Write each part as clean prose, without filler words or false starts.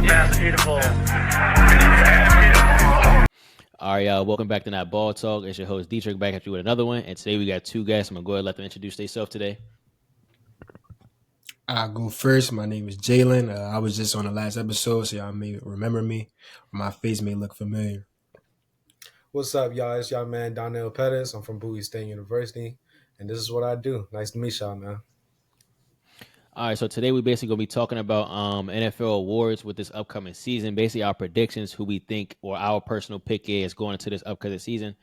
All right, y'all. Welcome back to Notballtalk. It's your host Dietrich back at you with another one. And today we got two guests. I'm gonna go ahead and let them introduce themselves today. I'll go first. My name is Jalen. I was just on the last episode, so y'all may remember me. My face may look familiar. What's up, y'all? It's y'all man Donnell Pettis. I'm from Bowie State University, and this is what I do. Nice to meet y'all, man. All right, so today we basically gonna be talking about NFL awards with this upcoming season. Basically, our predictions, who we think or our personal pick is going into this upcoming season.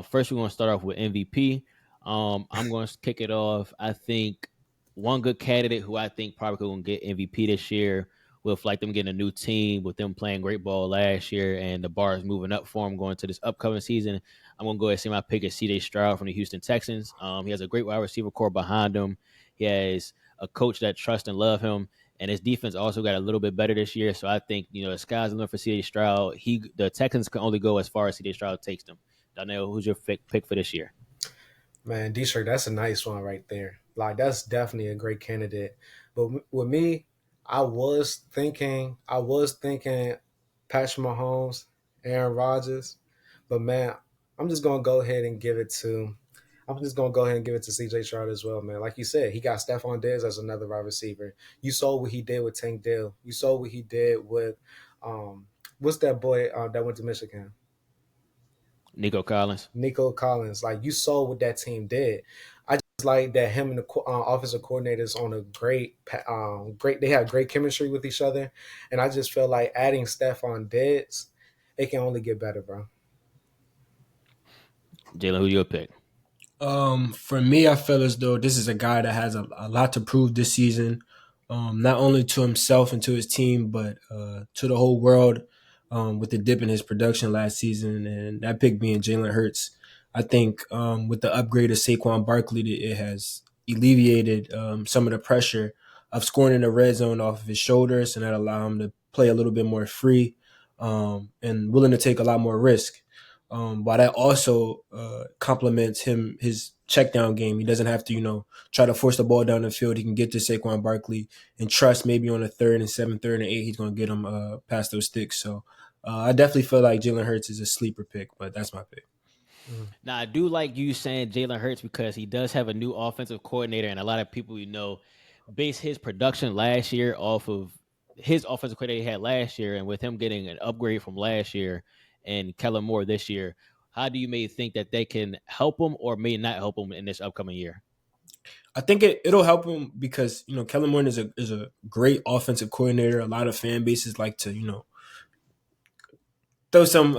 First, we're gonna start off with MVP. I'm gonna kick it off. I think one good candidate who I think probably gonna get MVP this year, with like them getting a new team, with them playing great ball last year, and the bar is moving up for him going to this upcoming season. I'm gonna go ahead and say my pick is C.J. Stroud from the Houston Texans. He has a great wide receiver core behind him. He has a coach that trusts and love him, and his defense also got a little bit better this year. So I think the sky's the limit for C.J. Stroud. The Texans can only go as far as C.J. Stroud takes them. Donnell, who's your pick for this year? Man, D-Shirt, that's a nice one right there. Like, that's definitely a great candidate. But with me, I was thinking Patrick Mahomes, Aaron Rodgers. But man, I'm just gonna go ahead and give it to I'm just gonna go ahead and give it to CJ Stroud as well, man. Like you said, he got Stephon Diggs as another wide receiver. You saw what he did with Tank Dell. You saw what he did with what's that boy that went to Michigan? Nico Collins. Nico Collins. Like you saw what that team did. I just like that him and the offensive coordinators on a great. They have great chemistry with each other, and I just feel like adding Stephon Diggs, it can only get better, bro. Jalen, who your pick? For me, I feel as though this is a guy that has a lot to prove this season, not only to himself and to his team, but to the whole world. With the dip in his production last season, and that pick being Jalen Hurts, I think with the upgrade of Saquon Barkley, it has alleviated some of the pressure of scoring in the red zone off of his shoulders, and that allow him to play a little bit more free and willing to take a lot more risk. While that also complements his check down game. He doesn't have to, try to force the ball down the field. He can get to Saquon Barkley and trust maybe on a 3rd and 7, 3rd and 8, he's going to get him past those sticks. So I definitely feel like Jalen Hurts is a sleeper pick, but that's my pick. Now, I do like you saying Jalen Hurts because he does have a new offensive coordinator, and a lot of people base his production last year off of his offensive coordinator he had last year, and with him getting an upgrade from last year and Kellen Moore this year, how do you may think that they can help him or may not help him in this upcoming year? I think it'll help him because Kellen Moore is a great offensive coordinator. A lot of fan bases like to throw some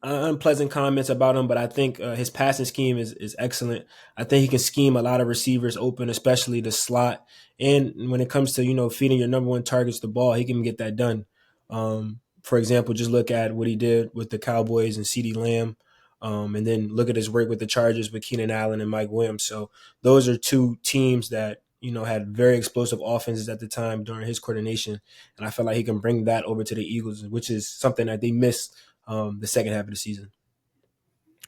unpleasant comments about him, but I think his passing scheme is excellent. I think he can scheme a lot of receivers open, especially the slot. And when it comes to feeding your number one targets the ball, he can get that done. For example, just look at what he did with the Cowboys and CeeDee Lamb, and then look at his work with the Chargers with Keenan Allen and Mike Williams. So those are two teams that had very explosive offenses at the time during his coordination, and I feel like he can bring that over to the Eagles, which is something that they missed the second half of the season.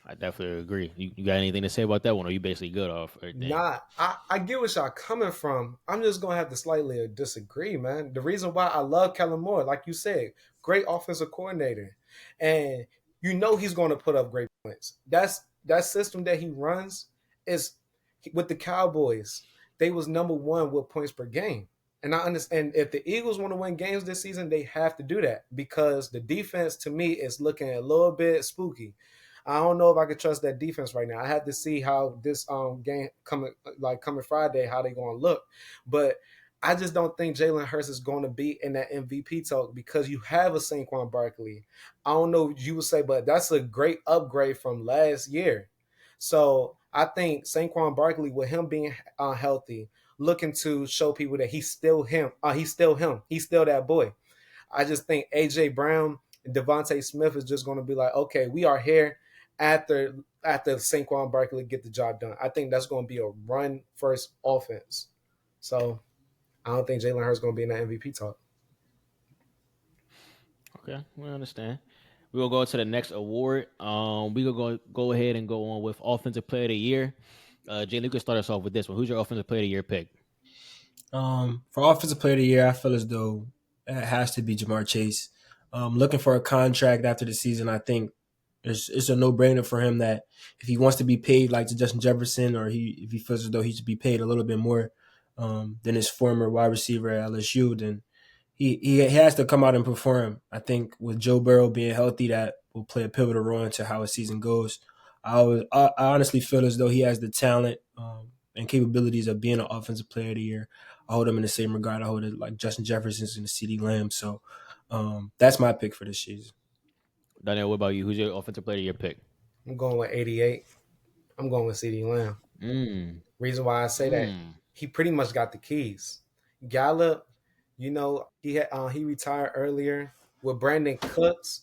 I definitely agree. You got anything to say about that one, or are you basically good off everything? Nah, I get what y'all coming from. I'm just gonna have to slightly disagree, man. The reason why I love Kellen Moore, like you said, great offensive coordinator, and he's going to put up great points. That system that he runs is with the Cowboys. They was number one with points per game, and I understand if the Eagles want to win games this season, they have to do that because the defense to me is looking a little bit spooky. I don't know if I could trust that defense right now. I had to see how this game coming Friday, how they going to look. But I just don't think Jalen Hurts is going to be in that MVP talk because you have a Saquon Barkley. I don't know what you would say, but that's a great upgrade from last year. So I think Saquon Barkley, with him being healthy, looking to show people that he's still him. He's still him. He's still that boy. I just think AJ Brown and Devontae Smith is just going to be like, okay, we are here after Saquon Barkley get the job done. I think that's going to be a run first offense. So I don't think Jalen Hurts is going to be in that MVP talk. Okay, we understand. We'll go to the next award. We will go ahead and go on with Offensive Player of the Year. Jalen, you can start us off with this one. Who's your Offensive Player of the Year pick? For Offensive Player of the Year, I feel as though it has to be Jamar Chase. Looking for a contract after the season, I think it's a no brainer for him that if he wants to be paid like to Justin Jefferson, or if he feels as though he should be paid a little bit more than his former wide receiver at LSU, then he has to come out and perform. I think with Joe Burrow being healthy, that will play a pivotal role into how his season goes. I honestly feel as though he has the talent and capabilities of being an offensive player of the year. I hold him in the same regard I hold it like Justin Jefferson's and the CD Lamb. So that's my pick for this season. Daniel, what about you? Who's your offensive player of your pick? I'm going with 88. I'm going with CD Lamb. Mm. Reason why I say that, Mm. he pretty much got the keys. Gallup, he retired earlier with Brandon Cooks.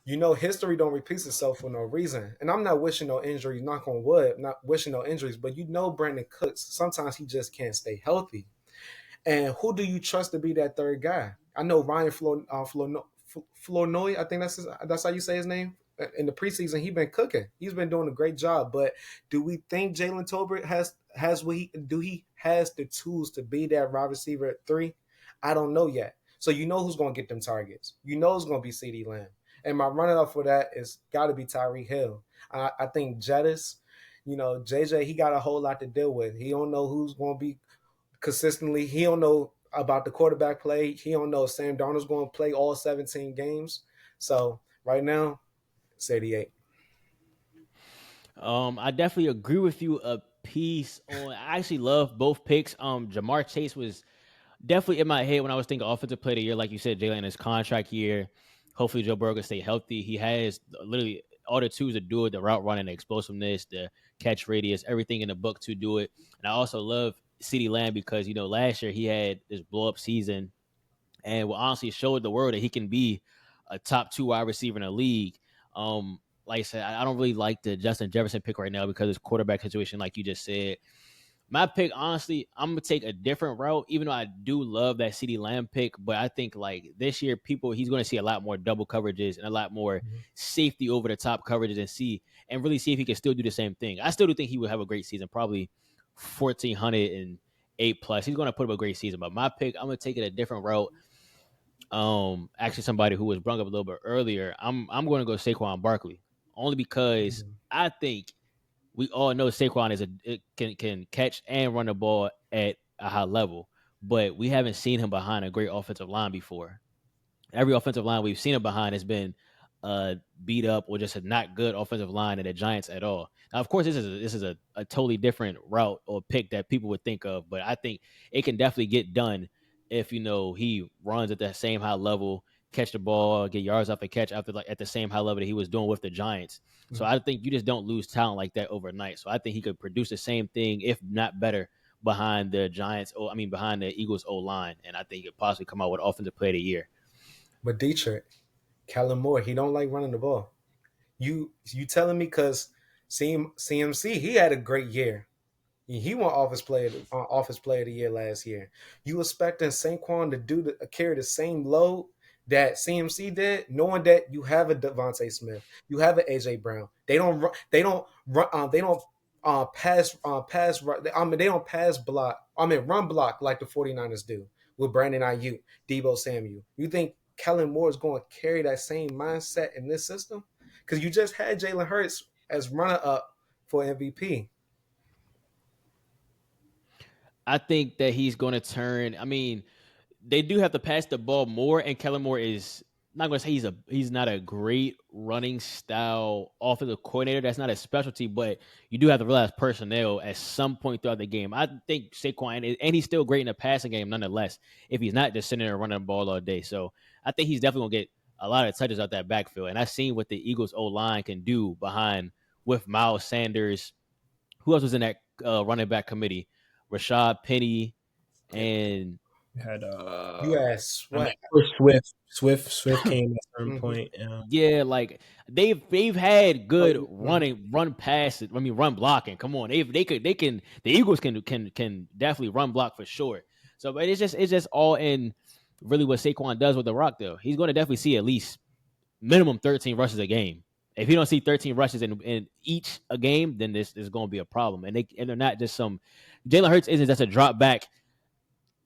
History don't repeat itself for no reason. And I'm not wishing no injuries, knock on wood, not wishing no injuries, but Brandon Cooks, sometimes he just can't stay healthy. And who do you trust to be that third guy? I know Ryan Flournoy, I think that's how you say his name. In the preseason, he's been cooking. He's been doing a great job. But do we think Jalen Tolbert has what he has the tools to be that wide receiver at 3? I don't know yet. So who's going to get them targets. It's going to be CD Lamb. And my running up for that is got to be Tyreek Hill. I think Jettis, JJ, he got a whole lot to deal with. He don't know who's going to be consistently. He don't know about the quarterback play. He don't know if Sam Darnold's going to play all 17 games. So right now, it's 88. I definitely agree with you a piece on. I actually love both picks. Jamar Chase was definitely in my head when I was thinking offensive player of the year, like you said, Jalen, his contract year. Hopefully, Joe Burrow can stay healthy. He has literally all the tools to do it: the route running, the explosiveness, the catch radius, everything in the book to do it. And I also love CeeDee Lamb because last year he had this blow up season and will honestly showed the world that he can be a top 2 wide receiver in the league. Like I said, I don't really like the Justin Jefferson pick right now because his quarterback situation, like you just said. My pick, honestly, I'm gonna take a different route, even though I do love that CD Lamb pick. But I think like this year, he's gonna see a lot more double coverages and a lot more safety over the top coverages and really see if he can still do the same thing. I still do think he would have a great season, probably 1,408 plus. He's gonna put up a great season. But my pick, I'm gonna take it a different route. Actually, somebody who was brought up a little bit earlier. I'm going to go Saquon Barkley only because I think we all know Saquon can catch and run the ball at a high level, but we haven't seen him behind a great offensive line before. Every offensive line we've seen him behind has been beat up or just a not good offensive line at the Giants at all. Now, of course, this is a totally different route or pick that people would think of, but I think it can definitely get done if he runs at that same high level, catch the ball, get yards off the catch after like at the same high level that he was doing with the Giants. So I think you just don't lose talent like that overnight. So I think he could produce the same thing, if not better, behind the Giants. Behind the Eagles O line, and I think he could possibly come out with offensive player of the year. But Dietrich, Kellen Moore, he don't like running the ball. You telling me because CMC, he had a great year. He won office player of the year last year. You expecting Saquon to carry the same load that CMC did, knowing that you have a Devontae Smith, you have an AJ Brown. They don't run. They don't run. They don't pass. They don't pass block. Run block like the 49ers do with Brandon Ayuk, Debo Samuel. You think Kellen Moore is going to carry that same mindset in this system? Because you just had Jalen Hurts as runner up for MVP. I think that he's going to turn. They do have to pass the ball more, and Kellen Moore is not going to say he's not a great running style offensive coordinator. That's not a specialty, but you do have to realize personnel at some point throughout the game. I think Saquon and he's still great in the passing game, nonetheless. If he's not just sitting there running the ball all day, so I think he's definitely going to get a lot of touches out that backfield. And I've seen what the Eagles O line can do behind with Miles Sanders. Who else was in that running back committee? Rashad Penny and We had You asked what? Swift came at a certain Mm-hmm. point. yeah, like they've had good Mm-hmm. run passes. Run blocking. Come on, they can the Eagles can definitely run block for sure. So, but it's just all in really what Saquon does with the rock though. He's going to definitely see at least minimum 13 rushes a game. If you don't see 13 rushes in each a game, then this is going to be a problem. And they're not just some. Jalen Hurts isn't just a drop back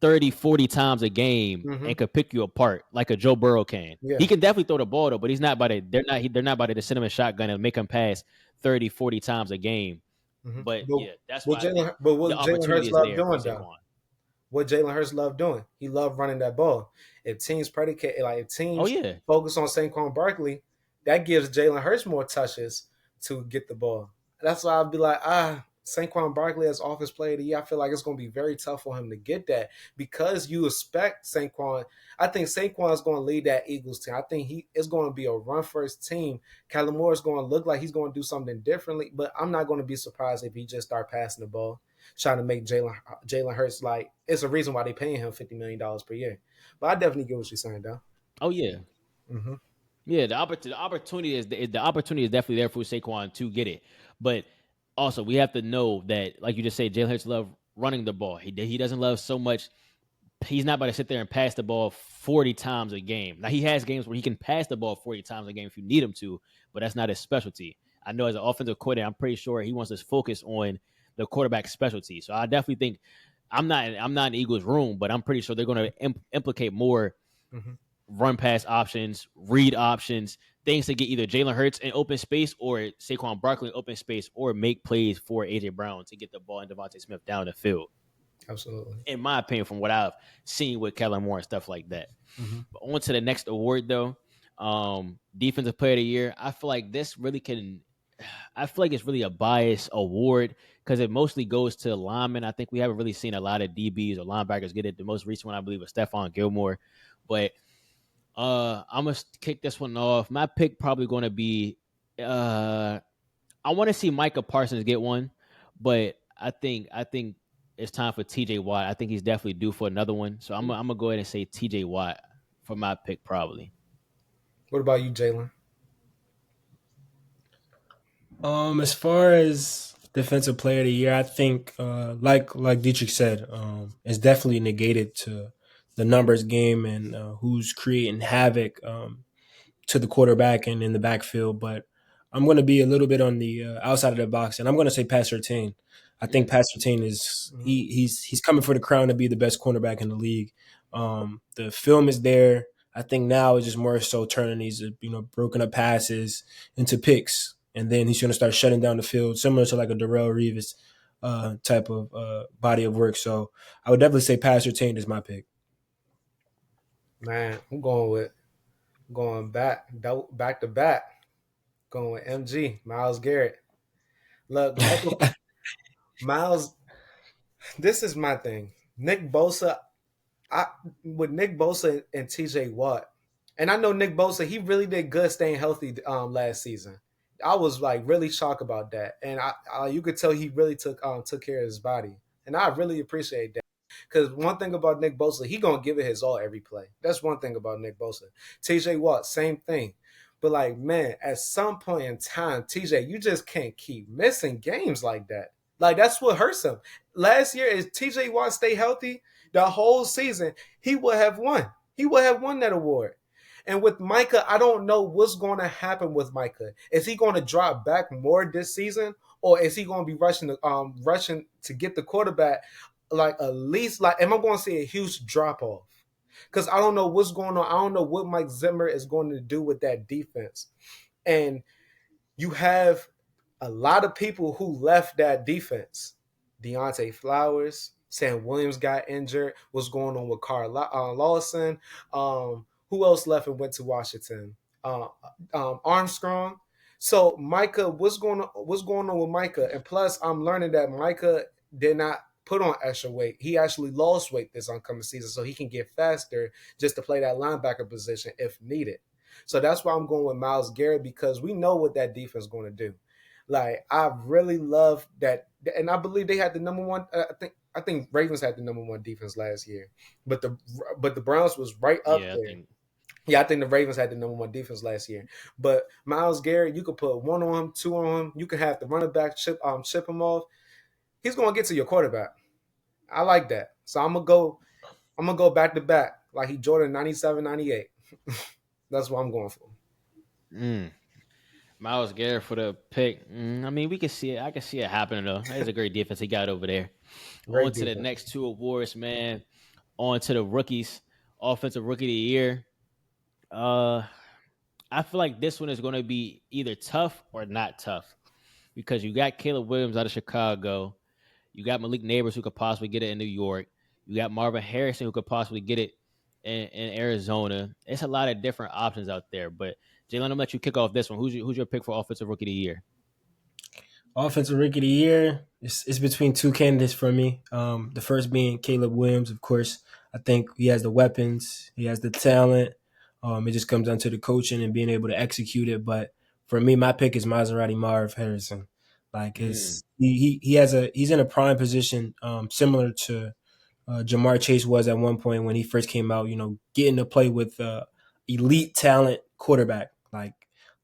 30, 40 times a game Hmm. and could pick you apart like a Joe Burrow can. He Yeah. can definitely throw the ball though, but he's not about to. They're not about to send him a shotgun and make him pass 30, 40 times a game. Hmm. But But yeah, that's what why I think what the Jalen opportunity Hurts is love there for doing though? Saquon. What Jalen Hurts loved doing. He loved running that ball. If teams predicate, like if Oh teams yeah. focus on Saquon Barkley, that gives Jalen Hurts more touches to get the ball. That's why I'd be like, Saquon Barkley as offense player of the year. I feel like it's going to be very tough for him to get that because you expect Saquon. I think Saquon is going to lead that Eagles team. I think he is going to be a run first team. Kellen Moore is going to look like he's going to do something differently, but I'm not going to be surprised if he just start passing the ball trying to make Jalen Hurts like it's a reason why they paying him $50 million per year. But I definitely get what you're saying, though. Oh yeah. Mm-hmm. Yeah, the opportunity the opportunity is definitely there for Saquon to get it, but also we have to know that, like you just said, Jalen Hurts love running the ball. He doesn't love so much. He's not about to sit there and pass the ball 40 times a game. Now he has games where he can pass the ball 40 times a game if you need him to, but that's not his specialty. I know as an offensive coordinator, I'm pretty sure he wants to focus on the quarterback specialty. So I definitely think I'm not in Eagles room, but I'm pretty sure they're going to implicate more Mm-hmm. run pass options, read options, things to get either Jalen Hurts in open space or Saquon Barkley in open space, or make plays for AJ Brown to get the ball and Devontae Smith down the field. Absolutely. In my opinion, from what I've seen with Kellen Moore and stuff like that. Mm-hmm. But on to the next award though. Defensive player of the year. I feel like this really can I feel like it's really a biased award because it mostly goes to linemen. I think we haven't really seen a lot of DBs or linebackers get it. The most recent one I believe was Stephon Gilmore. But I'm gonna kick this one off. My pick probably gonna be I want to see Micah Parsons get one, but I think it's time for TJ Watt. I think he's definitely due for another one. So I'm gonna go ahead and say TJ Watt for my pick probably. What about you, Jalen? As far as defensive player of the year, I think, like Dietrich said, it's definitely negated to the numbers game and who's creating havoc. To the quarterback and in the backfield, but I'm going to be a little bit on the outside of the box, and I'm going to say Pat Surtain. I think Mm, Pat Surtain is Mm-hmm. he's coming for the crown to be the best cornerback in the league. The film is there. I think now it's just more so turning these broken up passes into picks, and then he's going to start shutting down the field, similar to like a Darrell Reeves type of body of work. So I would definitely say Pat Surtain is my pick. Man, I'm going back to back. Going with MG, Miles Garrett. Look, Miles, this is my thing. Nick Bosa, I with Nick Bosa and TJ Watt, and I know Nick Bosa, he really did good staying healthy last season. I was like really shocked about that, and you could tell he really took care of his body, and I really appreciate that. Because one thing about Nick Bosa, he gonna give it his all every play. That's one thing about Nick Bosa. TJ Watt, same thing. But like, man, at some point in time, TJ, you just can't keep missing games like that. Like that's what hurts him. Last year, if TJ Watt stay healthy the whole season, he would have won. He would have won that award. And with Micah, I don't know what's going to happen with Micah. Is he going to drop back more this season, or is he going to be rushing to get the quarterback? Like at least like, am I going to see a huge drop off? Because I don't know what's going on. I don't know what Mike Zimmer is going to do with that defense. And you have a lot of people who left that defense. Deontay Flowers, Sam Williams got injured. What's going on with Carl Lawson? Who else left and went to Washington? Uh, Armstrong. So Micah, what's going on with Micah? And plus, I'm learning that Micah did not put on extra weight. He actually lost weight this oncoming season, so he can get faster just to play that linebacker position if needed. So that's why I'm going with Miles Garrett because we know what that defense is going to do. Like I really love that, and I believe they had the number one. I think Ravens had the number one defense last year, but the Browns was right up yeah, I there. think Yeah, I think the Ravens had the number one defense last year. But Miles Garrett, you could put one on him, two on him. You could have the running back chip him off. He's gonna get to your quarterback. I like that. So I'm gonna go. I'm gonna go back to back like he Jordan 97, 98. That's what I'm going for. mm, Miles Garrett for the pick. I mean, we can see it. I can see it happening though. That's a great defense he got over there. On Great to the defense. next two awards, man. On to the rookies, offensive rookie of the year. Uh, I feel like this one is going to be either tough or not tough because you got Caleb Williams out of Chicago. You got Malik Neighbors who could possibly get it in New York. You got Marvin Harrison who could possibly get it in Arizona. It's a lot of different options out there. But Jalen, I'm gonna let you kick off this one. Who's your pick for offensive rookie of the year? Offensive Rookie of the Year. It's between two candidates for me. The first being Caleb Williams, of course. I think he has the weapons, he has the talent. It just comes down to the coaching and being able to execute it. But for me, my pick is Maserati Marv Harrison. Like Mm. he's in a prime position, similar to Jamar Chase was at one point when he first came out. You know, getting to play with elite talent quarterback like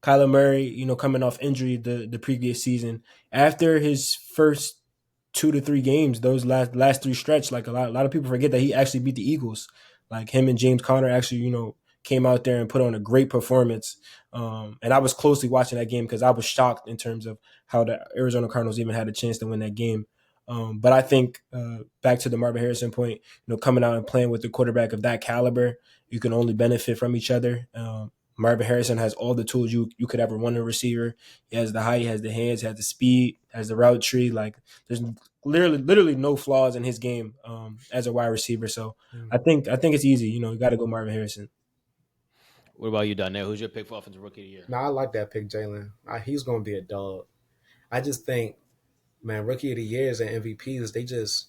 Kyler Murray. You know, coming off injury the previous season after his first 2 to 3 games, those last three stretch, like a lot of people forget that he actually beat the Eagles. Like him and James Conner actually, came out there and put on a great performance. And I was closely watching that game because I was shocked in terms of how the Arizona Cardinals even had a chance to win that game. But I think back to the Marvin Harrison point, coming out and playing with the quarterback of that caliber, you can only benefit from each other. Marvin Harrison has all the tools you could ever want in a receiver. He has the height, he has the hands, he has the speed, has the route tree. Like there's literally no flaws in his game as a wide receiver. So Mm. I think it's easy. You got to go Marvin Harrison. What about you, Donnell? Who's your pick for offensive rookie of the year? Now I like that pick, Jalen. He's gonna be a dog. I just think, man, rookie of the years and MVPs,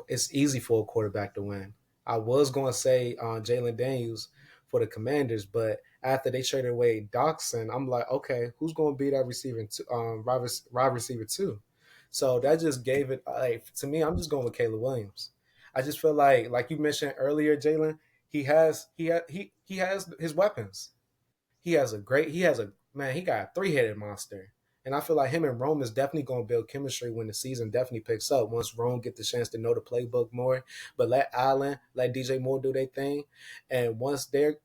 it's easy for a quarterback to win. I was going to say Jalen Daniels for the Commanders, but after they traded away Doxson, I'm like, okay, who's going to be that receiving wide receiver too? So that just gave it like to me. I'm just going with Caleb Williams. I just feel like you mentioned earlier, Jalen, he has his weapons. He has a man, he got a three-headed monster. And I feel like him and Rome is definitely going to build chemistry when the season definitely picks up. Once Rome get the chance to know the playbook more, but let Allen, let DJ Moore do their thing, and once they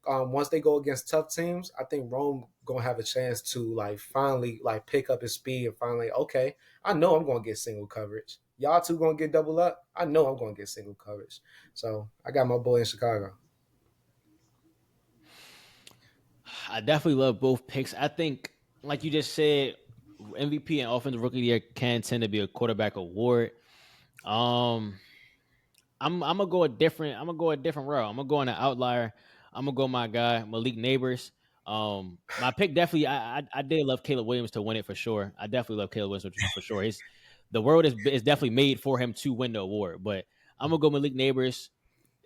go against tough teams, I think Rome gonna have a chance to like finally like pick up his speed and finally okay, I know I'm gonna get single coverage. Y'all two gonna get double up. I know I'm gonna get single coverage. So I got my boy in Chicago. I definitely love both picks. I think, like you just said, MVP and offensive rookie of the year can tend to be a quarterback award. Um, I'm gonna go a different. I'm gonna go a different route. I'm gonna go on an outlier. I'm gonna go my guy Malik Neighbors. My pick definitely. I did love Caleb Williams to win it for sure. I definitely love Caleb Williams for sure. The world is definitely made for him to win the award. But I'm gonna go Malik Neighbors.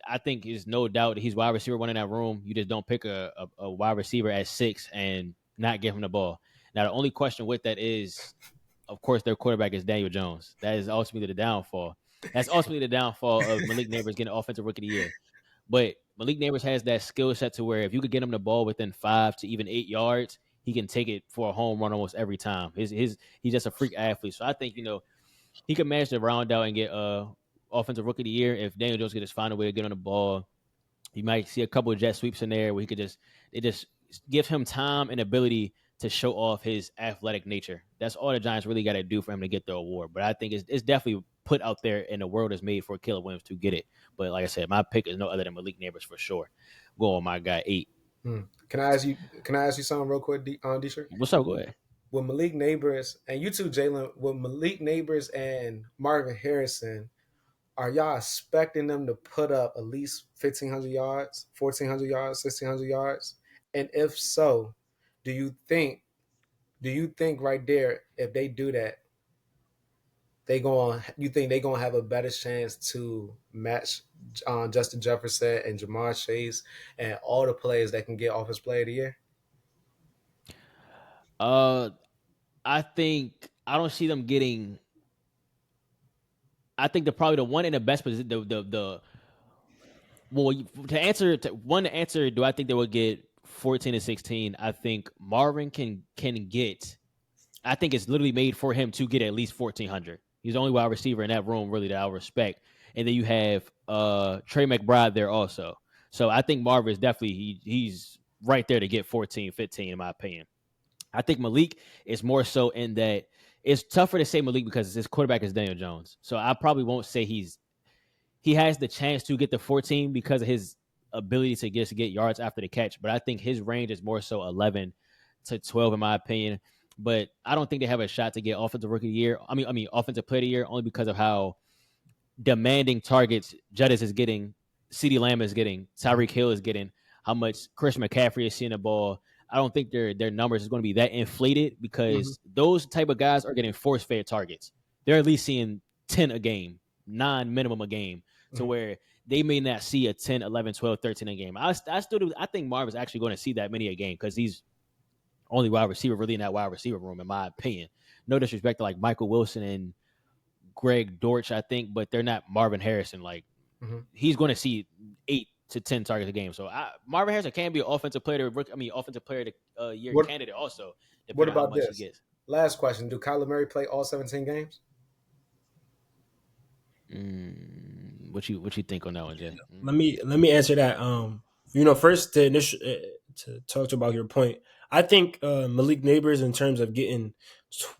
I think is no doubt that he's wide receiver one in that room. You just don't pick a wide receiver at 6 and not give him the ball. Now the only question with that is, of course, their quarterback is Daniel Jones. That is ultimately the downfall. That's ultimately the downfall of Malik Neighbors getting offensive rookie of the year. But Malik Neighbors has that skill set to where if you could get him the ball within 5 to even 8 yards, he can take it for a home run almost every time. He's just a freak athlete. So I think he could manage to round out and get offensive rookie of the year if Daniel Jones could just find a way to get on the ball. You might see a couple of jet sweeps in there where he could just it just give him time and ability to show off his athletic nature. That's all the Giants really got to do for him to get the award. But I think it's definitely put out there, and the world is made for Caleb Williams to get it. But like I said, my pick is no other than Malik Neighbors for sure. Go on, my guy 8. Hmm. Can I ask you? Can I ask you something real quick, Dietrich? What's up? Go ahead. With Malik Neighbors and you too, Jalen, with Malik Neighbors and Marvin Harrison, are y'all expecting them to put up at least 1,500 yards, 1,400 yards, 1,600 yards? And if so, do you think right there, if they do that, you think they gonna have a better chance to match Justin Jefferson and Jamar Chase and all the players that can get Offensive Player of the Year? Uh, I think I don't see them getting. I think they're probably the one in the best position. The well, to answer, do I think they will get 14 and 16? I think Marvin can get. I think it's literally made for him to get at least 1,400. He's the only wide receiver in that room really that I respect. And then you have Trey McBride there also. So I think Marvin is definitely he's right there to get 14, 15 in my opinion. I think Malik is more so in that it's tougher to say Malik because his quarterback is Daniel Jones. So I probably won't say he has the chance to get the 14 because of his ability to just get yards after the catch. But I think his range is more so 11 to 12 in my opinion. But I don't think they have a shot to get offensive rookie of the year. I mean offensive player of the year only because of how demanding targets Jettis is getting, CeeDee Lamb is getting, Mhm. Tyreek Hill is getting, how much Chris McCaffrey is seeing the ball. I don't think their numbers is going to be that inflated Mhm. because those type of guys are getting force fed targets. They're at least seeing 10 a game, 9 minimum a game, to Mhm. where they may not see a 10, 11, 12, 13 a game. I think Marvin's actually going to see that many a game because he's only wide receiver really in that wide receiver room, in my opinion. No disrespect to like Michael Wilson and Greg Dortch, I think, but they're not Marvin Harrison. Like Mhm. he's going to see 8 to 10 targets a game. So Marvin Harrison can be an offensive player. Offensive player of the year What candidate also, What depending on how about much he this? gets. Last question: do Kyler Murray play all 17 games? What you think on that one, Jay? Let me answer that. First to to talk about your point, I think Malik Neighbors in terms of getting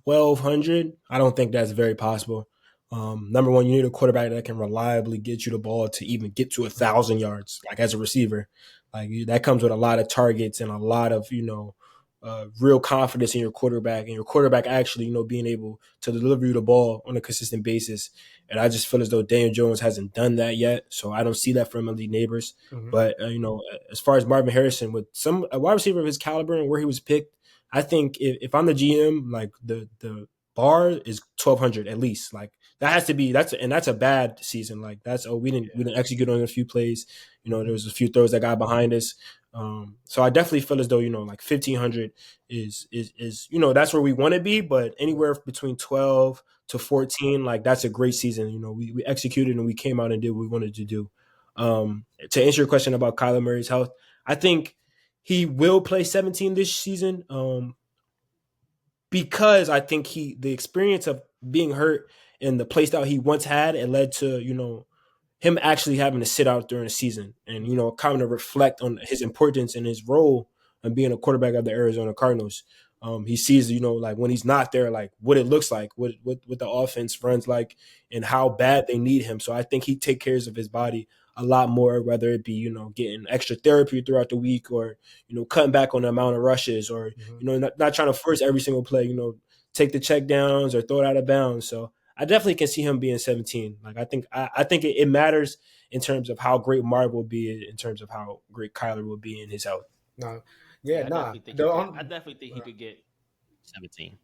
1,200, I don't think that's very possible. Number one, you need a quarterback that can reliably get you the ball to even get to 1,000 yards, like as a receiver. That comes with a lot of targets and a lot of real confidence in your quarterback, and your quarterback actually being able to deliver you the ball on a consistent basis. And I just feel as though Daniel Jones hasn't done that yet, so I don't see that from elite neighbors. Mm-hmm. But as far as Marvin Harrison, with a wide receiver of his caliber and where he was picked, I think if I'm the GM, like the bar is 1,200 at least. Like that has to be that's a bad season. Like that's we didn't execute on a few plays. There was a few throws that got behind us. So I definitely feel as though like 1,500 is that's where we want to be, but anywhere between 12 to 14, like that's a great season. We executed and we came out and did what we wanted to do. To answer your question about Kyler Murray's health, I think he will play 17 this season. Because I think the experience of being hurt and the play style he once had, it led to him actually having to sit out during the season and kind of reflect on his importance and his role and being a quarterback of the Arizona Cardinals. He sees like when he's not there, like what it looks like, what the offense runs like, and how bad they need him. So I think he take cares of his body a lot more, whether it be getting extra therapy throughout the week, or cutting back on the amount of rushes, or Mm-hmm. not trying to force every single play. Take the check downs or throw it out of bounds. So I definitely can see him being 17. Like I think it matters in terms of how great Marv will be, in terms of how great Kyler will be in his health. No, yeah, Yeah, I nah. definitely think he could. I definitely think he could get 17.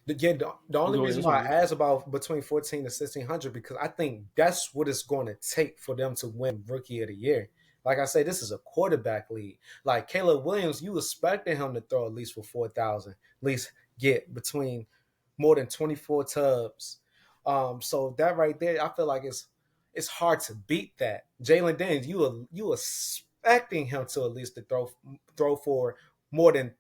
The only Go ahead. reason It's why on I you. asked about between 14 to 1,600 because I think that's what it's going to take for them to win Rookie of the Year. Like I say, this is a quarterback league. Like Caleb Williams, you expected him to throw at least for 4,000, at least get between more than 24 tubs. So that right there, I feel like it's hard to beat that. Jalen Daniels, you expecting him to at least to throw for more than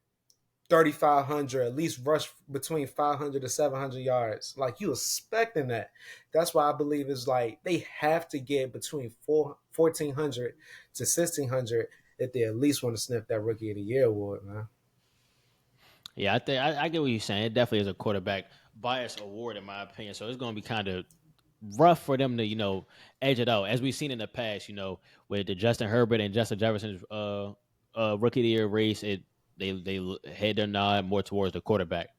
3,500, at least rush between 500 to 700 yards. Like you expecting that. That's why I believe it's like they have to get between 1,400 to 1,600 if they at least want to sniff that Rookie of the Year award, man. Yeah, I think I get what you're saying. It definitely is a quarterback bias award in my opinion. So it's going to be kind of rough for them to edge it out, as we've seen in the past. With the Justin Herbert and Justin Jefferson's rookie of the year race, they head their nod more towards the quarterback.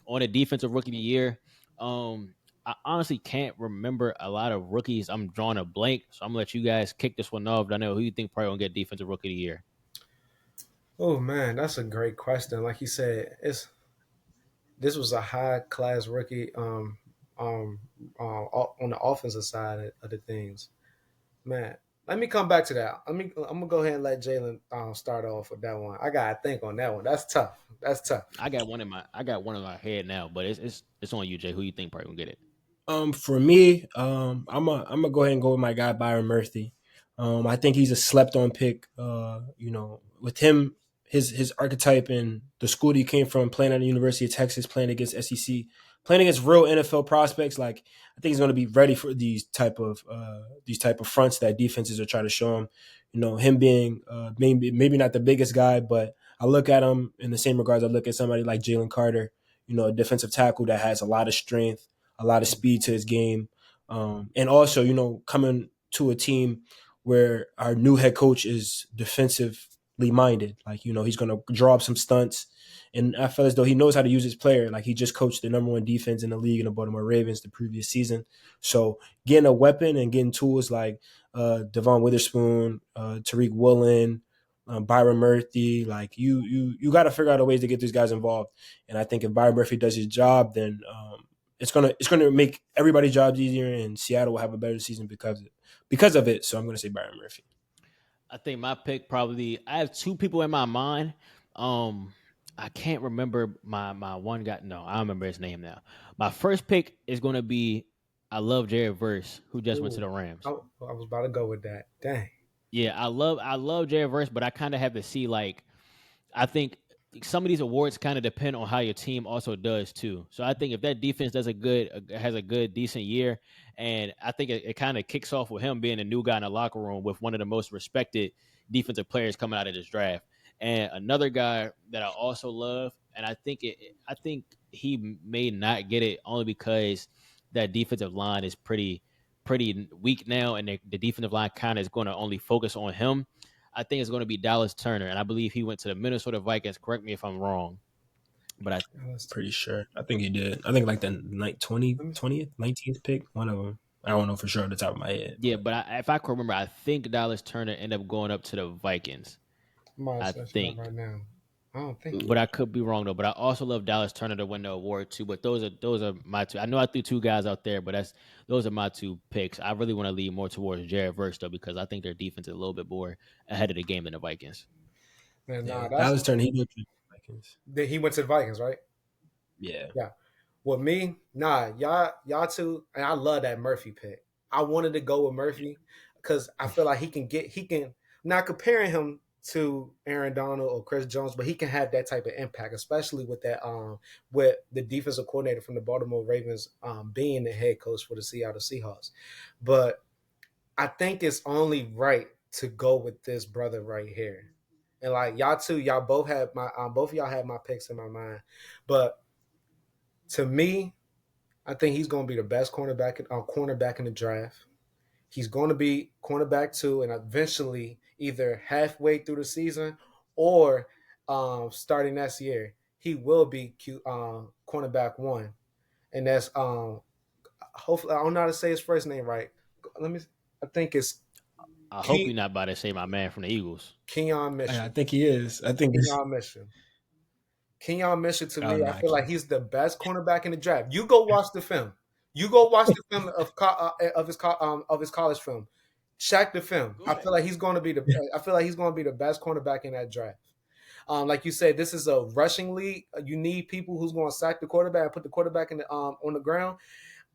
On the defensive rookie of the year, I honestly can't remember a lot of rookies. I'm drawing a blank, so I'm gonna let you guys kick this one off. I know who you think probably gonna get defensive rookie of the year. Oh man, that's a great question. Like you said, this was a high class rookie um on the offensive side of the things. Man, let me come back to that. I'm gonna go ahead and let Jalen start off with that one. I gotta think on that one. That's tough. That's tough. I got one in my head now, but it's on you, Jay. Who you think probably gonna get it? For me, I'm gonna go ahead and go with my guy Byron Murphy. I think he's a slept on pick. With him, his archetype and the school that he came from, playing at the University of Texas, playing against SEC, playing against real NFL prospects. Like I think he's going to be ready for these type of fronts that defenses are trying to show him. Him being maybe not the biggest guy, but I look at him in the same regards I look at somebody like Jalen Carter. A defensive tackle that has a lot of strength, a lot of speed to his game, and also coming to a team where our new head coach is defensively minded. Like, he's going to draw up some stunts. And I feel as though he knows how to use his player. Like, he just coached the number one defense in the league in the Baltimore Ravens the previous season. So getting a weapon and getting tools like Devon Witherspoon, Tariq Woolen, Byron Murphy, like you got to figure out a ways to get these guys involved. And I think if Byron Murphy does his job, then it's gonna make everybody's jobs easier, and Seattle will have a better season because of it. So I'm gonna say Byron Murphy. I think my pick probably. I have two people in my mind. Um, I can't remember my one guy. No, I remember his name now. My first pick is going to be. I love Jared Verse, who just went to Ooh, the Rams. I was about to go with that. Dang. Yeah, I love Jared Verse, but I kind of have to see like I think some of these awards kind of depend on how your team also does too. So I think if that defense does a good has a good decent year, and I think it kind of kicks off with him being a new guy in the locker room with one of the most respected defensive players coming out of this draft, and another guy that I also love, and I think he may not get it only because that defensive line is pretty weak now, and the defensive line kind of is going to only focus on him. I think it's going to be Dallas Turner, and I believe he went to the Minnesota Vikings. Correct me if I'm wrong, but I Let's Pretty turn. sure. I think he did. I think like the night 20, Let me see. 20th, 19th pick, one of them. I don't know for sure at the top of my head, yeah, but but if I can remember, I think Dallas Turner ended up going up to the Vikings. I'm about to I search it up think, right now. I don't think he but I did. could be wrong though. But I also love Dallas Turner to win the award too. But those are my two. I know I threw two guys out there, but those are my two picks. I really want to lean more towards Jared Verse though because I think their defense is a little bit more ahead of the game than the Vikings. Man, yeah, nah, that's Dallas Turner, he did the Vikings. he went to the Vikings, right? Yeah. Yeah. With me, nah, y'all two, and I love that Murphy pick. I wanted to go with Murphy because I feel like he can not comparing him to Aaron Donald or Chris Jones, but he can have that type of impact, especially with that with the defensive coordinator from the Baltimore Ravens being the head coach for the Seattle Seahawks. But I think it's only right to go with this brother right here. And like y'all two, y'all both have my both of y'all have my picks in my mind. But to me, I think he's going to be the best cornerback in the draft. He's going to be cornerback two, and eventually, either halfway through the season or starting next year, he will be cornerback one, and that's hopefully I don't know how to say his first name right. Let me. I think it's I hope Ke- you're not about to say my man from the Eagles. Kenyon I Mission. think he is. I think it's Kenyon Mission. Kenyon Mission to oh me, I no, feel like he's the best cornerback in the draft. You go watch the film. You go watch the film of his college film. Check the film. Go ahead. I feel like he's going to be the best cornerback in that draft. Like you said, this is a rushing league. You need people who's going to sack the quarterback and put the quarterback in the on the ground.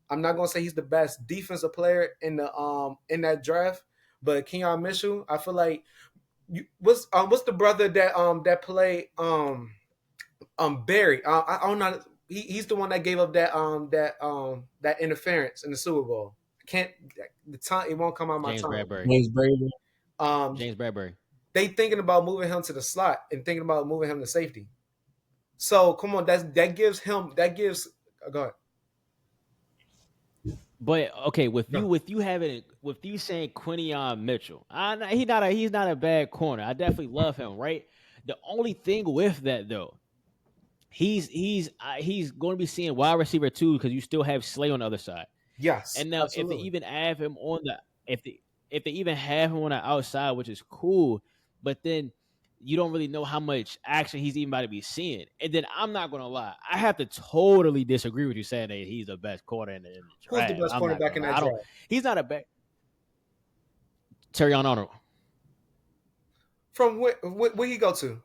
I'm not going to say he's the best defensive player in that draft, but Kenyon Mitchell, I feel like what's the brother that played Barry. I don't know. He's the one that gave up that interference in the Super Bowl. I can't the tongue. It won't come out my James tongue. Bradbury. James Brady. Um, James Bradbury. they thinking about moving him to the slot and thinking about moving him to safety. So come on, that gives. Go ahead. But okay, Go. with you saying Quinion Mitchell, he's not a bad corner. I definitely love him, right? The only thing with that though, he's going to be seeing wide receiver too because you still have Slay on the other side. Yes, And now if they absolutely. even have him on the if they even have him on the outside, which is cool, but then you don't really know how much action he's even about to be seeing. And then I'm not gonna lie, I have to totally disagree with you saying that he's the best corner in the Who's the draft. best I'm not cornerback gonna in lie. that I don't. draft? He's not a bad Terry Arnold. From where he go to?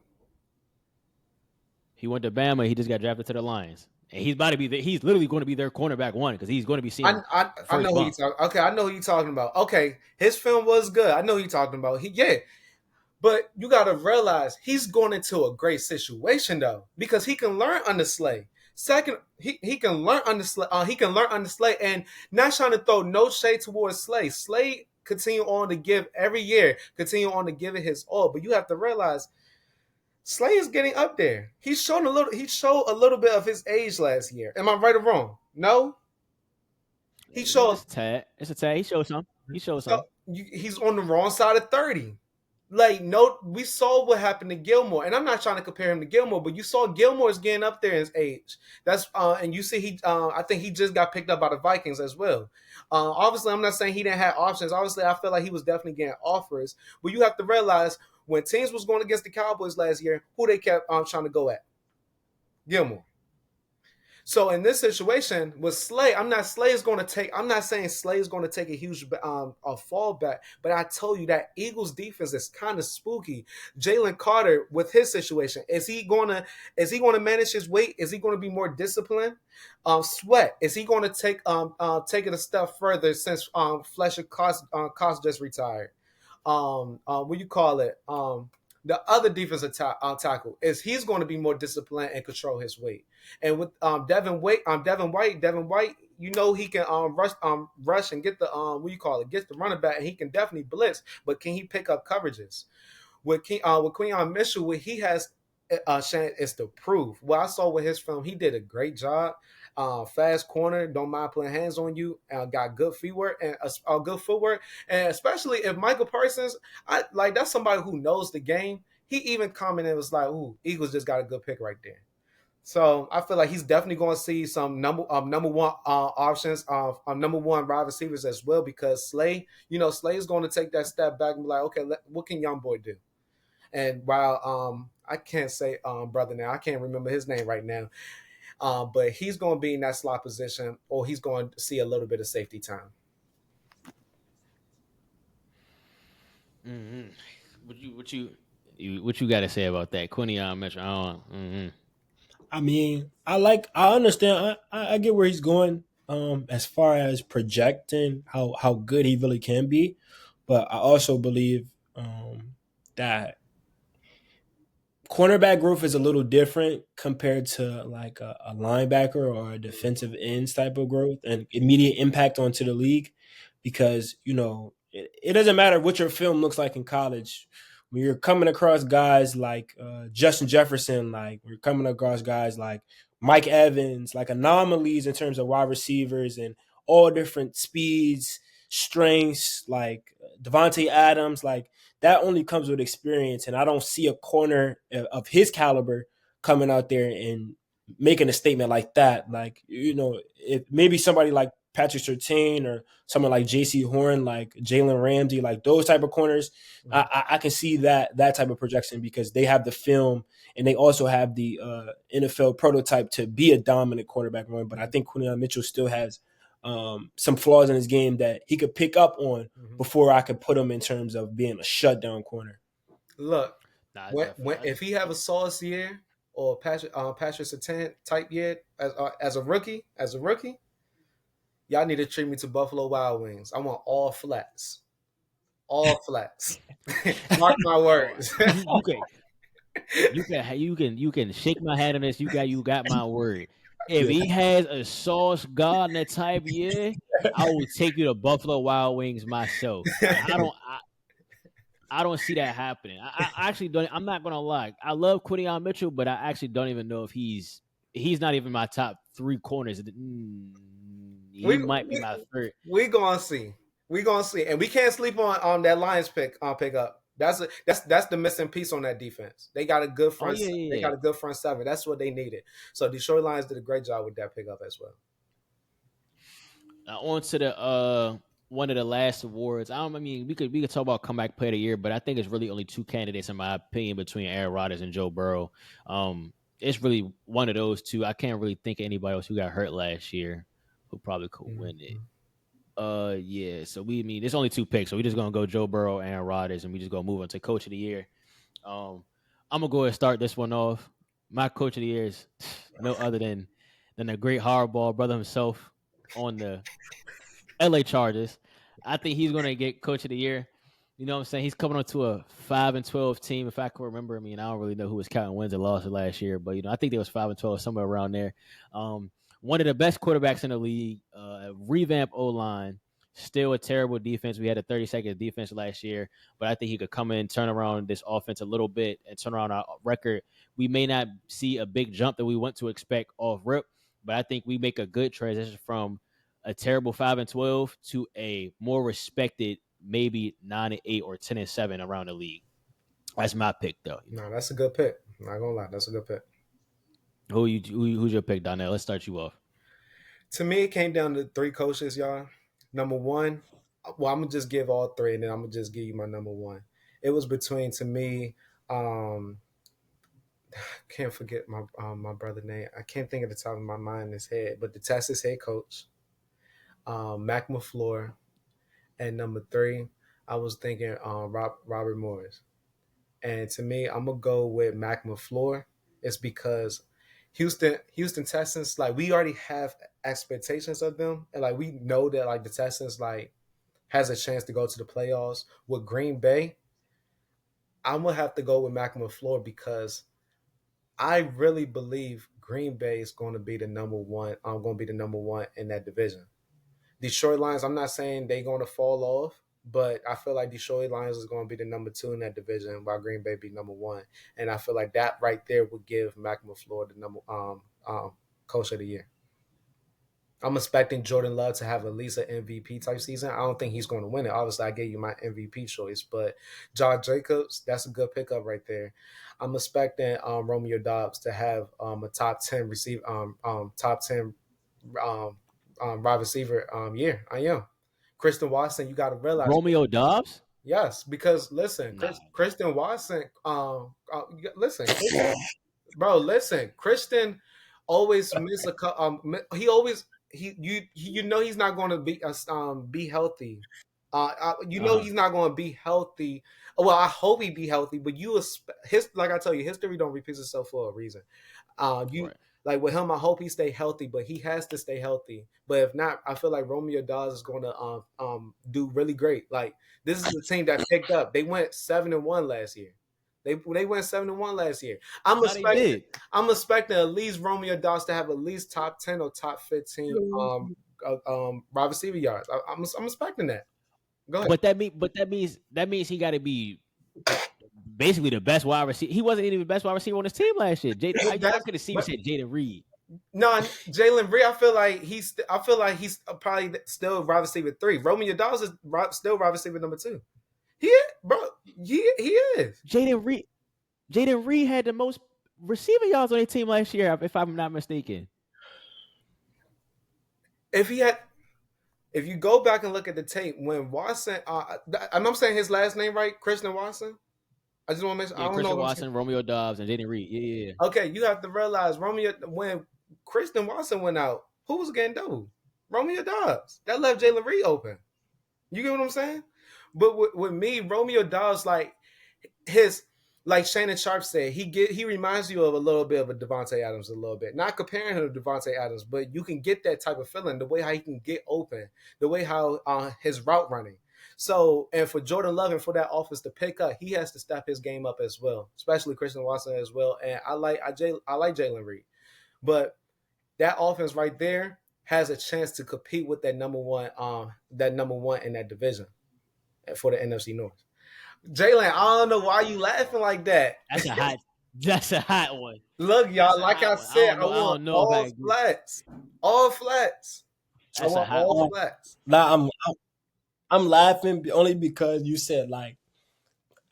He went to Bama. He just got drafted to the Lions, and he's about to be. He's literally going to be their cornerback one because he's going to be seeing I first know who you bump. talking. Okay, I know who you talking about. Okay, his film was good. I know who you talking about. Yeah, but you got to realize he's going into a great situation though because he can learn under Slay. Second, he can learn under Slay. He can learn under Slay, and not trying to throw no shade towards Slay. Slay continue on to give every year, continue on to give it his all. But you have to realize Slay is getting up there. He's shown a little. He showed a little bit of his age last year. Am I right or wrong? No, he showed. It's a tad. It's a tad. He showed some. He showed So some. he's on the wrong side of 30. Like, no, we saw what happened to Gilmore, and I'm not trying to compare him to Gilmore, but you saw Gilmore's getting up there in his age. That's and you see I think he just got picked up by the Vikings as well. Obviously, I'm not saying he didn't have options. Obviously, I feel like he was definitely getting offers, but you have to realize when teams was going against the Cowboys last year, who they kept trying to go at? Gilmore. So in this situation with Slay, I'm not saying Slay is going to take a huge a fallback, but I told you that Eagles defense is kind of spooky. Jalen Carter with his situation, is he going to manage his weight? Is he going to be more disciplined? Sweat, is he going to take it a step further since Fletcher Cost just retired? What you call it? The other defensive tackle is he's going to be more disciplined and control his weight. And with Devin White, you know he can rush and get the what you call it, get the running back, and he can definitely blitz. But can he pick up coverages? With Quinion Mitchell, what he has Shannon, is to prove. What I saw with his film, he did a great job. Fast corner, don't mind putting hands on you. Got good footwork good footwork, and especially if Michael Parsons, I like that's somebody who knows the game. He even commented and was like, "Ooh, Eagles just got a good pick right there." So I feel like he's definitely going to see some number one options number one wide receivers as well because Slay is going to take that step back and be like, okay, what can young boy do? And while I can't say brother now, I can't remember his name right now, but he's going to be in that slot position, or he's going to see a little bit of safety time. Mm-hmm. What you got to say about that, Quinion Mitchell? Mm-hmm. I understand. I get where he's going. As far as projecting how good he really can be, but I also believe that cornerback growth is a little different compared to like a linebacker or a defensive ends type of growth and immediate impact onto the league because it doesn't matter what your film looks like in college when you're coming across guys like Justin Jefferson, like we're coming across guys like Mike Evans, like anomalies in terms of wide receivers and all different speeds, strengths, like Devontae Adams, like that only comes with experience. And I don't see a corner of his caliber coming out there and making a statement like that. Like, if maybe somebody like Patrick Surtain or someone like J.C. Horn, like Jalen Ramsey, like those type of corners, I can see that type of projection because they have the film and they also have the NFL prototype to be a dominant quarterback one. But I think Quinion Mitchell still has some flaws in his game that he could pick up on Mm-hmm. before I could put him in terms of being a shutdown corner. Look, Nah, when definitely. if he have a Sauce year or Patrick Surtain type year as a rookie, y'all need to treat me to Buffalo Wild Wings. I want all flats. Mark my Oh, words. you can shake my hand on this. You got my word. If Yeah. he has a Sauce Gardner type year, I will take you to Buffalo Wild Wings myself. Like I don't see that happening. I actually don't. I'm not gonna lie. I love Quinion Mitchell, but I actually don't even know if he's not even my top three corners. He we might be we my third. we gonna see. We gonna see, and we can't sleep on that Lions pick up. That's the missing piece on that defense. They got a good Oh front. yeah, They yeah, got a good front seven. That's what they needed. So Detroit Lions did a great job with that pickup as well. on to the one of the last awards. I mean, we could talk about comeback player of the year, but I think it's really only two candidates in my opinion between Aaron Rodgers and Joe Burrow. It's really one of those two. I can't really think of anybody else who got hurt last year who probably could win it. Mhm. Yeah. So we I mean there's only two picks, so we just gonna go Joe Burrow, Aaron Rodgers, and we just gonna move on to Coach of the Year. Um, I'm gonna go ahead and start this one off. My Coach of the Year is no other than the great hardball brother himself on the LA Chargers. I think he's going to get Coach of the Year. You know what I'm saying? He's coming on to a 5-12 team. If I can remember, I mean, I don't really know who was counting wins and losses last year, but I think they was 5-12 somewhere around there. One of the best quarterbacks in the league, revamp O line, still a terrible defense. We had a 32nd defense last year, but I think he could come in, turn around this offense a little bit, and turn around our record. We may not see a big jump that we want to expect off rip, but I think we make a good transition from a terrible 5-12 to a more respected maybe 9-8 or 10-7 around the league. That's my pick, though. No, that's a good pick. I'm not gonna lie, that's a good pick. Who's your pick, Donnell? Let's start you off. To me, it came down to three coaches, y'all. Number one, well, I'm gonna just give all three, and then I'm gonna just give you my number one. It was between, to me, um, can't forget my brother name. I can't think of the top of my mind in his head, but the Texas head coach, Mac McFleur, and number three, I was thinking Robert Morris. And to me, I'm gonna go with Mac McFleur. It's because Houston Texans, like we already have expectations of them, and like we know that like the Texans like has a chance to go to the playoffs. With Green Bay, I'm gonna have to go with Mac McFleur because I really believe Green Bay is going to be the number one. I'm going to be the number one in that division. Detroit Lions, I'm not saying they're going to fall off, but I feel like Detroit Lions is going to be the number two in that division, while Green Bay be number one. And I feel like that right there would give Mac McFleur the number coach of the year. I'm expecting Jordan Love to have at least an MVP type season. I don't think he's going to win it. Obviously, I gave you my MVP choice, but Josh Jacobs, that's a good pickup right there. I'm expecting Romeo Dobbs to have a top 10 um, wide receiver year. I am. Kristen Watson, you got to realize, Romeo Dobbs? yes, because listen, Nah. Kristen Watson, listen, bro, listen, Christian always miss a he always you know he's not going to be healthy. He's not going to be healthy. Well, I hope he be healthy, but his like I tell you, history don't repeat itself for a reason. You Right. like with him, I hope he stay healthy, but he has to stay healthy. But if not, I feel like Romeo Dawes is going to do really great. Like this is the team that picked up. They went 7-1 last year. They went 7-1 last year. I'm Now they expecting did. I'm expecting at least Romeo Dawes to have at least top 10 or top 15 wide receiver yards. I'm expecting that. Go ahead. But that means he got to be basically the best wide receiver. He wasn't even the best wide receiver on his team last year. But I that's could have seen you but said Jaden Reed. no, Jalen Reed. I feel like he's probably still wide receiver three. Romeo Dawes is still wide receiver number two. Bro, he is. Jaden Reed. Jaden Reed had the most receiving yards on his team last year, if I'm not mistaken. If he had, if you go back and look at the tape when Watson, and I'm saying his last name right, Christian Watson. I just want to make sure. I Yeah, don't know Christian what I'm saying. Watson, Romeo Dobbs, and Jaden Reed. Yeah. Okay, you have to realize Romeo when Christian Watson went out, who was getting double? Romeo Dobbs. That left Jalen Reed open. You get what I'm saying? But with me, Romeo Dobbs, like his, like Shannon Sharp said, he reminds you of a little bit of a Devontae Adams, a little bit. Not comparing him to Devontae Adams, but you can get that type of feeling, the way how he can get open, the way how his route running. So, and for Jordan Love and for that offense to pick up, he has to step his game up as well, especially Christian Watson as well. And I like Jalen Reed, but that offense right there has a chance to compete with that number one in that division for the NFC North. Jalen, I don't know why you laughing like that. That's a hot. That's a hot one. Look, That's y'all, a like hot I one. said, I I want don't know if I all agree. flats. All flats. I That's a want hot all one. flats. Nah, I'm laughing only because you said like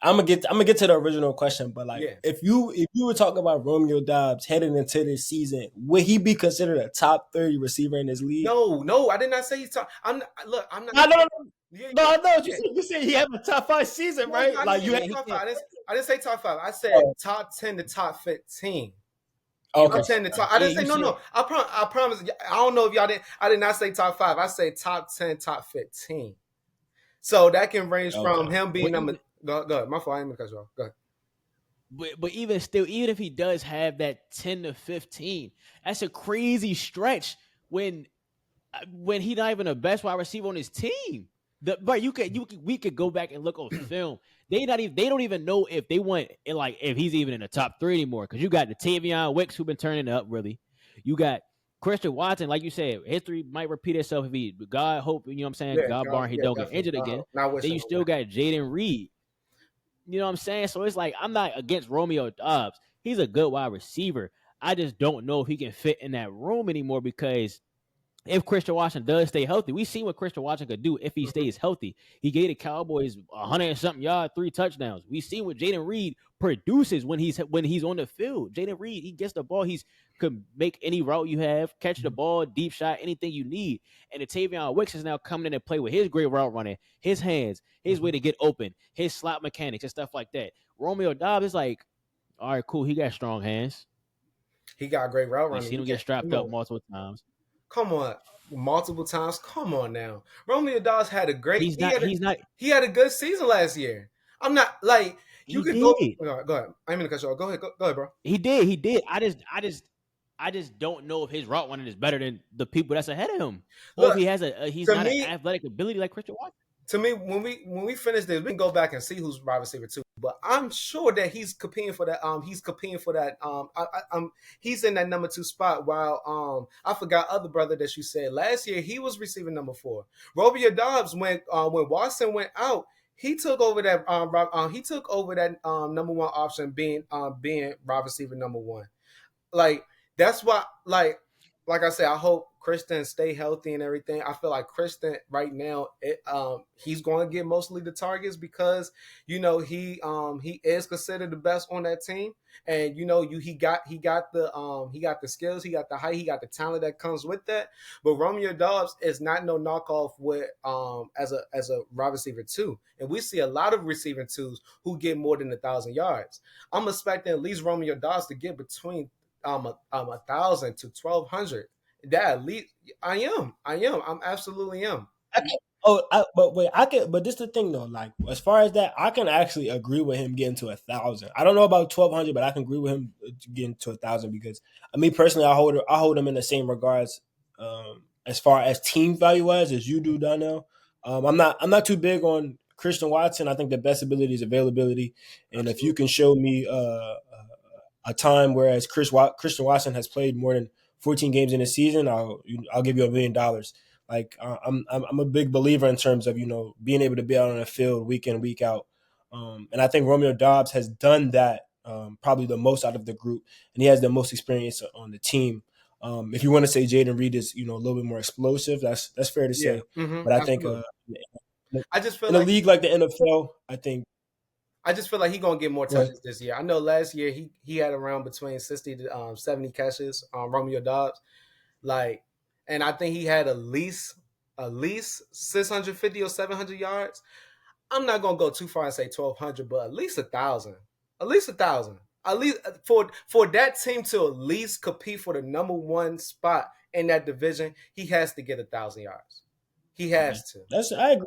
I'm gonna get to the original question, but like Yeah. if you were talking about Romeo Dobbs heading into this season, would he be considered a top 30 receiver in this league? No, I did not say he's top. Look, I'm not. No, no, no, Yeah, no, no. You yeah. said he have a top 5 season, No, right? Like yeah, you have. yeah, top five. I didn't say top five. I said Oh, top 10 to top 15. okay. I'm saying the top. I Yeah, didn't say you no, said. no. I promise. I don't know if y'all didn't. I did not say top five. I say top 10, top 15. So that can range Okay. from him being But number. even, Go ahead. My fault. I didn't mean to cut you off. Go ahead. but even still, even if he does have that 10 to 15, that's a crazy stretch when he not even the best wide receiver on his team. But we could go back and look on film. They don't even know if they want like if he's even in the top three anymore. Because you got the Tavion Wicks who've been turning it up really. You got Christian Watson, like you said, history might repeat itself if he God hope, you know what I'm saying, Yeah, God barring he yeah, don't get definitely. injured again. Not Then wishing you no still way. got Jaden Reed. You know what I'm saying? So it's like I'm not against Romeo Dobbs. He's a good wide receiver. I just don't know if he can fit in that room anymore because if Christian Washington does stay healthy. We seen what Christian Washington could do if he Mhm. stays healthy. He gave the Cowboys 100 and something yards, 3 touchdowns. We seen what Jaden Reed produces when he's on the field. Jaden Reed, he gets the ball. He's could make any route you have, catch the Mhm. ball, deep shot, anything you need. And Tavion Wicks is now coming in and play with his great route running, his hands, his way Mhm. to get open, his slot mechanics and stuff like that. Romeo Dobbs is like, all right, cool. He got strong hands. He got great route We running. seen You him get can't. strapped up multiple times. Come on, multiple times. Come on now. Romeo Dawes had a great. He's not. He's not. He had a good season last year. I'm not like you He could go. did. Go ahead. I didn't mean to cut you off. Go ahead. Go ahead, bro. He did. He did. I just don't know if his route running is better than the people that's ahead of him, or if Look, he has he's to not an me, athletic ability like Christian Watson. when we finish this, we can go back and see who's wide receiver two. But I'm sure that he's competing for that. He's competing for that. He's in that number two spot. While I forgot other brother that you said last year he was receiving number four. Romeo Dobbs when Watson went out, he took over that. He took over that number one option, being wide receiver number one. Like that's why like I said, I hope Kristen stay healthy and everything. I feel like Kristen right now, he's going to get mostly the targets because he is considered the best on that team, and he got the skills, he got the height, he got the talent that comes with that. But Romeo Dobbs is not no knockoff with as a wide receiver too, and we see a lot of receiving twos who get more than 1,000 yards. I'm expecting at least Romeo Dobbs to get between 1,000 to 1,200. That at least I'm absolutely am. I can, but wait, I can. But this the thing though. Like as far as that, I can actually agree with him getting to 1,000. I don't know about 1,200, but I can agree with him getting to 1,000 because I mean personally, I hold him in the same regards as far as team value wise as you do, Donnell. I'm not too big on Christian Watson. I think the best ability is availability, and if you Absolutely. can show me a time whereas Christian Watson has played more than 14 games in a season, I'll give you $1 million. Like I'm a big believer in terms of being able to be out on the field week in week out, and I think Romeo Dobbs has done that probably the most out of the group, and he has the most experience on the team. If you want to say Jaden Reed is a little bit more explosive, that's fair to Yeah. say, but I think Absolutely. I just feel in a like league like the NFL, I think. he's gonna get more Go ahead. touches this year. I know last year he had around between 60 to 70 catches on Romeo Dobbs. Like, and I think he had at least 650 or 700 yards. I'm not gonna go too far and say 1,200, but at least 1,000. At least 1,000. At least for that team to at least compete for the number one spot in that division, he has to get 1,000 yards. He Yeah, has to. I agree.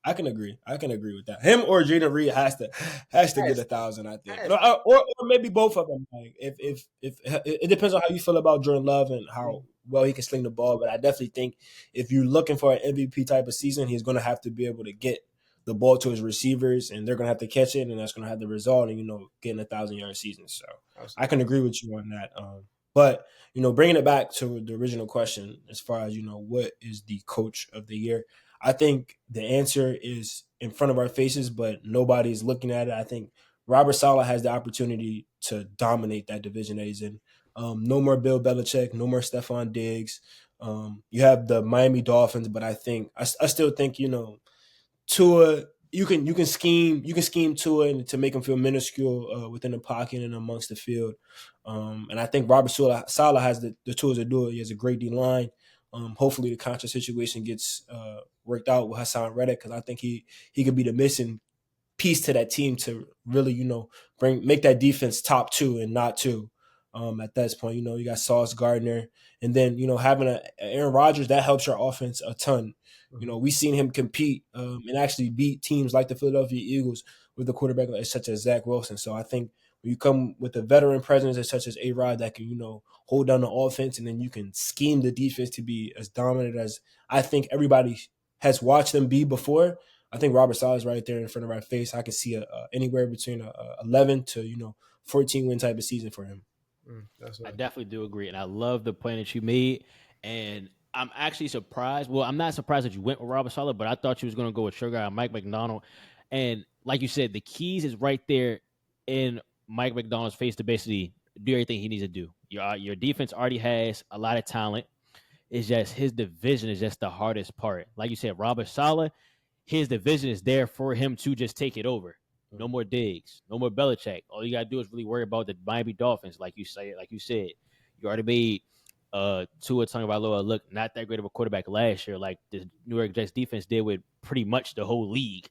I can agree. I can agree with that. Him or Jaden Reed has to get Has a to. thousand. I think, Has or maybe both of them. Like if it depends on how you feel about Jordan Love and to. how well he can sling the ball. But I definitely think if you're looking for an MVP type of season, he's going to have to be able to get the ball to his receivers, and they're going to have to catch it, and that's going to have the result, and getting 1,000 yard season. So I can Absolutely. agree with you on that. But bringing it back to the original question, as far as what is the coach of the year? I think the answer is in front of our faces, but nobody's looking at it. I think Robert Saleh has the opportunity to dominate that division that he's in. No more Bill Belichick, no more Stephon Diggs. You have the Miami Dolphins, but I still think Tua, you can scheme Tua and to make him feel minuscule within the pocket and amongst the field. And I think Robert Saleh has the tools to do it. He has a great D line. Hopefully the contract situation gets worked out with Hassan Reddick because I think he could be the missing piece to that team to really, make that defense top two and not two. At this point, you got Sauce Gardner, and then having a Aaron Rodgers that helps your offense a ton. Mhm. We seen him compete and actually beat teams like the Philadelphia Eagles with a quarterback such as Zach Wilson. So I think when you come with a veteran presence such as A Rod that can hold down the offense, and then you can scheme the defense to be as dominant as I think everybody has watched them be before. I think Robert Saleh is right there in front of our face. I can see anywhere between 11 to 14 win type of season for him. That's I right. definitely do agree, and I love the plan that you made. And I'm actually surprised. Well, I'm not surprised that you went with Robert Saleh, but I thought you was going to go with Sugar and Mike McDonald. And like you said, the keys is right there in Mike McDonald's face to basically do everything he needs to do. Your defense already has a lot of talent. It's just his division is just the hardest part. Like you said, Robert Saleh, his division is there for him to just take it over. No more Diggs, no more Belichick. All you gotta do is really worry about the Miami Dolphins, like you say, like you said. You already made Tua Tagovailoa look not that great of a quarterback last year, like the New York Jets defense did with pretty much the whole league.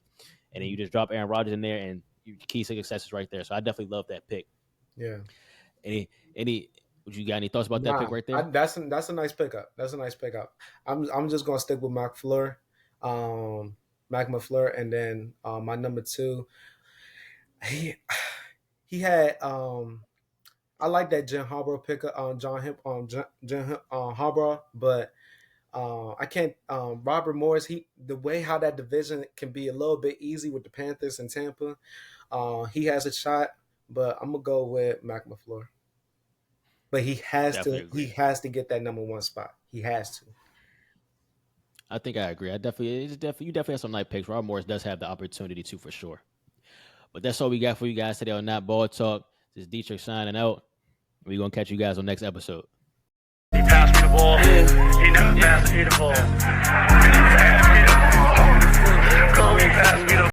And then you just drop Aaron Rodgers in there, and your key success is right there. So I definitely love that pick. Yeah. Any would you got any thoughts about that pick Nah, right there? that's a nice pickup. That's a nice pickup. I'm just gonna stick with um, Mac McFleur, and then my number two. He he had I like that Jim Harbaugh pickup, Jim Harbaugh, but I can't. Robert Morris, the way how that division can be a little bit easy with the Panthers and Tampa. He has a shot, but I'm gonna go with Mac McFleur. But Definitely he agree. has to get that number one spot. He has to. I think I agree. I definitely, it's definitely, you definitely have some nice picks. Rob Morris does have the opportunity to for sure. But that's all we got for you guys today on Not Ball Talk. This is Dietrich signing out. We're gonna catch you guys on next episode. He passed me the ball. He never passed me the ball.